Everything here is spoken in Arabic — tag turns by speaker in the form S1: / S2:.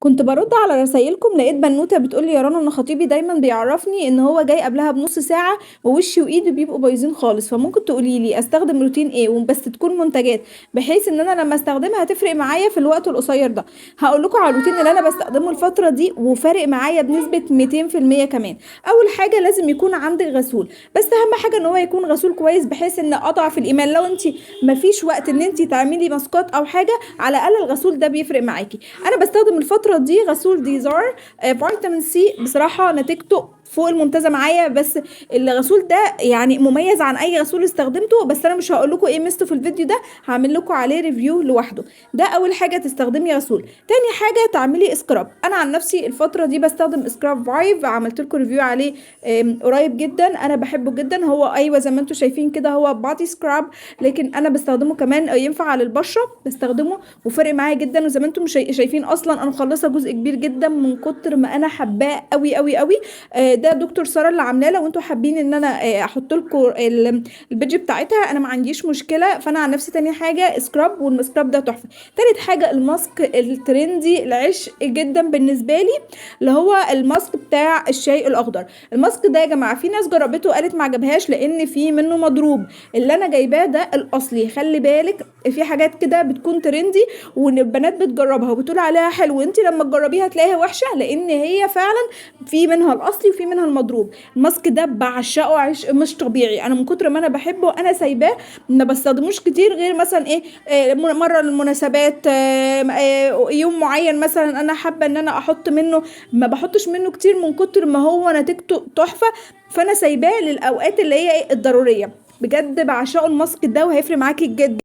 S1: كنت برد على رسايلكم لقيت بنوتة بتقول لي يا رنا ان خطيبي دايما بيعرفني ان هو جاي قبلها بنص ساعة ووشي وايده بيبقوا بايظين خالص، فممكن تقولي لي استخدم روتين ايه وبس تكون منتجات بحيث ان انا لما استخدمها هتفرق معايا في الوقت القصير ده. هقول لكم على الروتين اللي انا بستخدمه الفترة دي وفارق معايا بنسبة 200% كمان. اول حاجة لازم يكون عندك غسول، بس اهم حاجة ان هو يكون غسول كويس بحيث ان اضعف الايمان لو انت مفيش وقت ان انت تعملي ماسكات او حاجة، على الاقل الغسول ده بيفرق معاكي. انا بستخدم الفتره دي غسول ديزار فيتامين سي، بصراحه نتيجته فوق الممتازه معايا. بس الغسول ده يعني مميز عن اي غسول استخدمته، بس انا مش هقول لكم ايه ميزته في الفيديو ده، هعمل لكم عليه ريفيو لوحده. ده اول حاجه تستخدمي غسول. تاني حاجه تعملي اسكراب. انا عن نفسي الفتره دي بستخدم اسكراب فايف، عملت لكم ريفيو عليه قريب جدا، انا بحبه جدا. هو ايوه زي ما انتم شايفين كده هو بادي سكراب، لكن انا بستخدمه كمان ينفع على البشره، بستخدمه وفرق معايا جدا. وزي ما انتم شايفين اصلا انا مخلصه جزء كبير جدا من كتر ما انا حباه قوي قوي قوي. ده دكتور ساره اللي عاملاه، لو انتم حابين ان انا احط لكم البيج بتاعتها انا ما عنديش مشكله. فانا عن نفسي تاني حاجه سكراب، والسكراب ده تحفه. تالت حاجه الماسك الترندي العشق جدا بالنسبه لي، اللي هو الماسك بتاع الشاي الاخضر. الماسك ده يا جماعه في ناس جربته وقالت ما عجبهاش لان في منه مضروب. اللي انا جايباه ده الاصلي، خلي بالك في حاجات كده بتكون ترندي وان البنات بتجربها وبتقول عليها حلو، انت لما تجربيها تلاقيها وحشه، لان هي فعلا في منها الاصلي وفي منها المضروب. الماسك ده بعشقه عشق مش طبيعي، انا من كتر ما انا بحبه انا سايباه، ما بستخدموش كتير غير مثلا ايه مره للمناسبات، يوم معين مثلا انا حابه ان انا احط منه، ما بحطش منه كتير من كتر ما هو نتيجته تحفه. فانا سايباه للاوقات اللي هي ايه الضروريه. بجد بعشقه الماسك ده وهيفرق معاكي جدا.